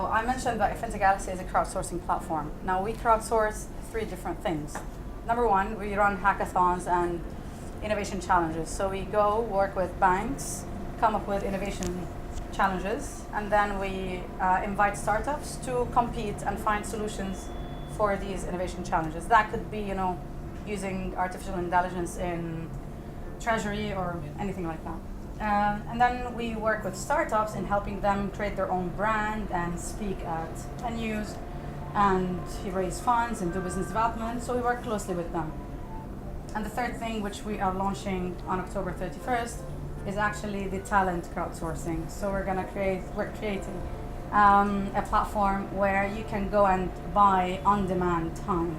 I mentioned that Fintech Galaxy is a crowdsourcing platform. Now we crowdsource 3 different things. Number 1, we run hackathons and innovation challenges. So we go work with banks, come up with innovation challenges, and then we invite startups to compete and find solutions for these innovation challenges. That could be, using artificial intelligence in treasury or anything like that. And then we work with startups in helping them create their own brand and speak at venues and raise funds and do business development. So we work closely with them. And the third thing, which we are launching on October 31st, is actually the talent crowdsourcing. So we're creating a platform where you can go and buy on-demand time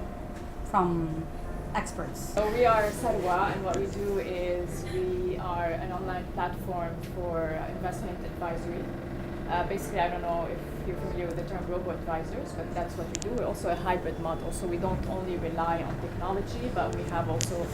from experts. So we are Sarwa, and what we do is we are an online platform for investment advisory. Basically, I don't know if you're familiar with the term robo-advisors, but that's what we do. We're also a hybrid model, so we don't only rely on technology, but we have also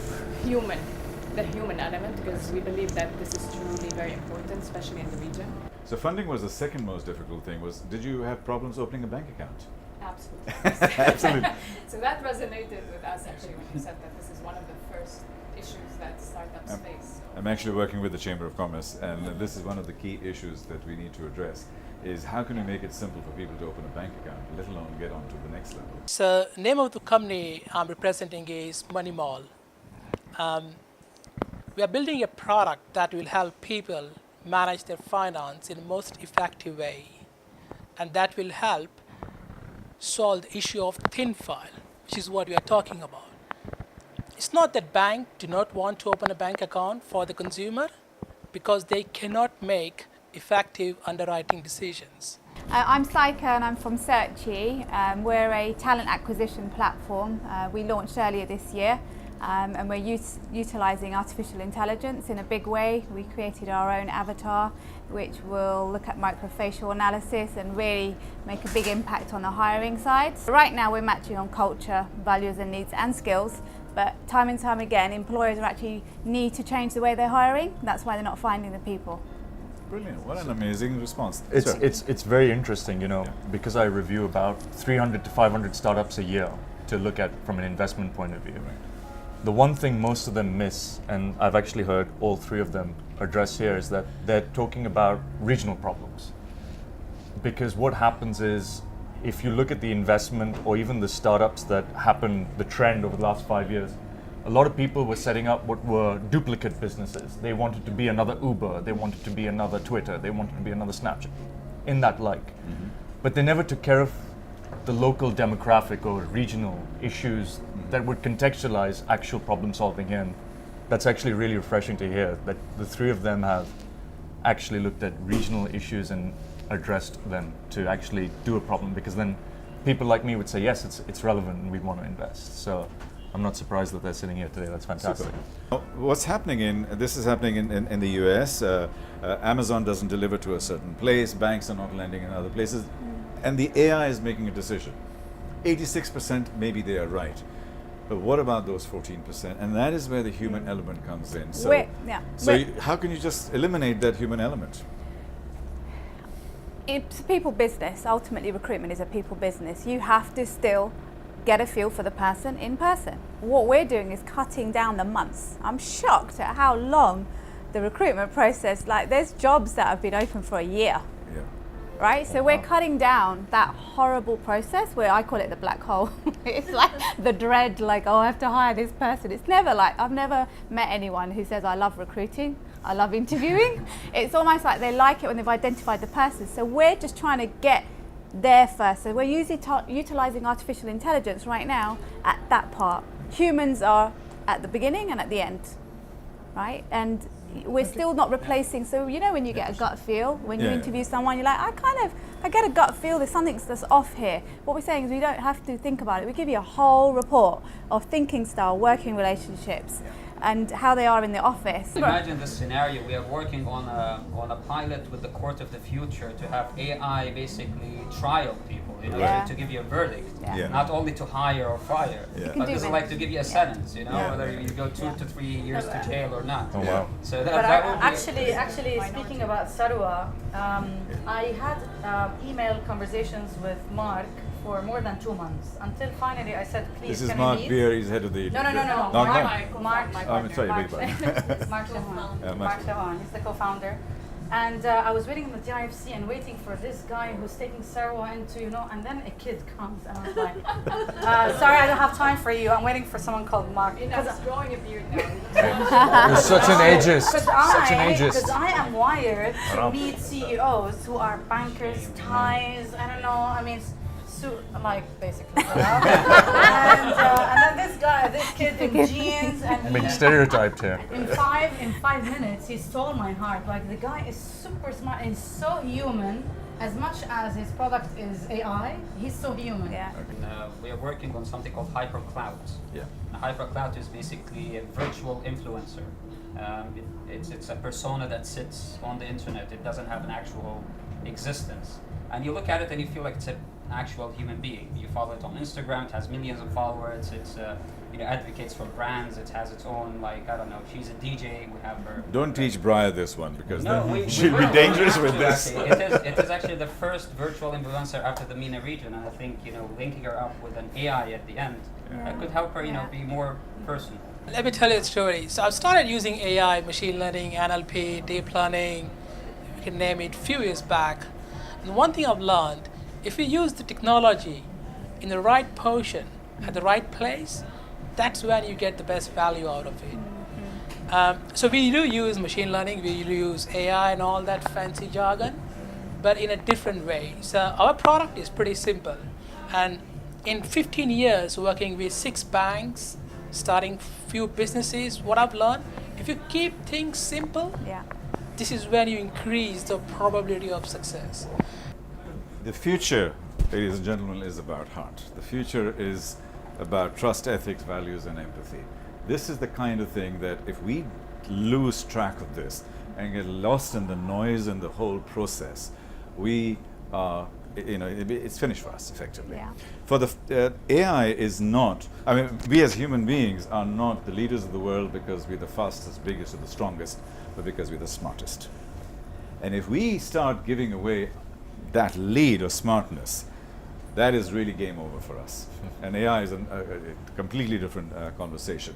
the human element, because we believe that this is truly very important, especially in the region. So funding was the second most difficult thing. Did you have problems opening a bank account? Absolutely. Absolutely. So that resonated with us actually when you said that this is one of the first issues that startups face. I'm actually working with the Chamber of Commerce, and this is one of the key issues that we need to address, is how can we make it simple for people to open a bank account, let alone get on to the next level. So name of the company I'm representing is Money Mall. We are building a product that will help people manage their finance in the most effective way, and that will help solve the issue of thin file, which is what we are talking about. It's not that banks do not want to open a bank account for the consumer, because they cannot make effective underwriting decisions. I'm Saika and I'm from Searchy. We're a talent acquisition platform. We launched earlier this year. And we're utilising artificial intelligence in a big way. We created our own avatar, which will look at microfacial analysis and really make a big impact on the hiring side. Right now we're matching on culture, values and needs and skills, but time and time again employers actually need to change the way they're hiring. That's why they're not finding the people. Brilliant, what an amazing response. It's very interesting, because I review about 300 to 500 startups a year to look at from an investment point of view. Right. The one thing most of them miss, and I've actually heard all 3 of them address here, is that they're talking about regional problems. Because what happens is, if you look at the investment or even the startups that happened, the trend over the last 5 years, a lot of people were setting up what were duplicate businesses. They wanted to be another Uber, they wanted to be another Twitter, they wanted to be another Snapchat, in that like. Mm-hmm. But they never took care of the local demographic or regional issues that would contextualize actual problem solving in. That's actually really refreshing to hear, that the 3 of them have actually looked at regional issues and addressed them to actually do a problem, because then people like me would say, yes, it's relevant and we want to invest. So I'm not surprised that they're sitting here today. That's fantastic. What's happening this is happening in the US. Amazon doesn't deliver to a certain place, banks are not lending in other places, and the AI is making a decision. 86% maybe they are right. But what about those 14%? And that is where the human element comes in. So, how can you just eliminate that human element? It's a people business. Ultimately, recruitment is a people business. You have to still get a feel for the person in person. What we're doing is cutting down the months. I'm shocked at how long the recruitment process, there's jobs that have been open for a year. Yeah. Right? So we're cutting down that horrible process, where I call it the black hole. It's like the dread, I have to hire this person. It's never I've never met anyone who says, I love recruiting, I love interviewing. It's almost like they like it when they've identified the person. So we're just trying to get there first. So we're utilising artificial intelligence right now at that part. Humans are at the beginning and at the end, right? And we're still not replacing. So when you get a gut feel when you interview someone, you're like, I get a gut feel there's something that's off here. What we're saying is we don't have to think about it. We give you a whole report of thinking style, working relationships, and how they are in the office. Imagine this scenario. We are working on a pilot with the Court of the Future to have AI basically trial people, to give you a verdict, not only to hire or fire, but this is to give you a sentence, whether you go 2 to 3 years to jail or not. Oh wow! So actually speaking about Sarwa, I had email conversations with Mark for more than 2 months until finally I said, please, This is can Mark we meet? Beer, he's head of the... No. Mark. I'm sorry, big one. Mark Shahan. Mark Shahan, he's the co-founder. And I was waiting in the DIFC and waiting for this guy who's taking Sarwa into, and then a kid comes and I was like, sorry, I don't have time for you. I'm waiting for someone called Mark. He's growing a beard now. You're such an ageist. Because I am wired to meet CEOs who are bankers, ties, I don't know, I mean, basically. And then this kid in jeans and Being stereotyped here. in 5 minutes, he stole my heart. Like, the guy is super smart and so human. As much as his product is AI, he's so human. Yeah. We are working on something called hypercloud. Yeah. Hypercloud is basically a virtual influencer. It's a persona that sits on the internet. It doesn't have an actual existence. And you look at it and you feel like it's an actual human being. You follow it on Instagram, it has millions of followers, it's advocates for brands, it has its own, she's a DJ, we have her. Don't teach Briar this one, because she'll we be dangerous with this. It is actually the first virtual influencer after the MENA region, and I think, linking her up with an AI at the end, could help her, be more personal. Let me tell you a story. So I've started using AI, machine learning, NLP, deep learning, you can name it, few years back. And one thing I've learned, if you use the technology in the right portion, at the right place, that's when you get the best value out of it. So we do use machine learning, we use AI and all that fancy jargon, but in a different way. So our product is pretty simple. And in 15 years working with 6 banks, starting few businesses, what I've learned, if you keep things simple, this is when you increase the probability of success. The future, ladies and gentlemen, is about heart. The future is about trust, ethics, values, and empathy. This is the kind of thing that if we lose track of this and get lost in the noise and the whole process, we are, it's finished for us, effectively. Yeah. For the AI is not, we as human beings are not the leaders of the world because we're the fastest, biggest, or the strongest, but because we're the smartest. And if we start giving away that lead or smartness, that is really game over for us. And AI is a completely different conversation.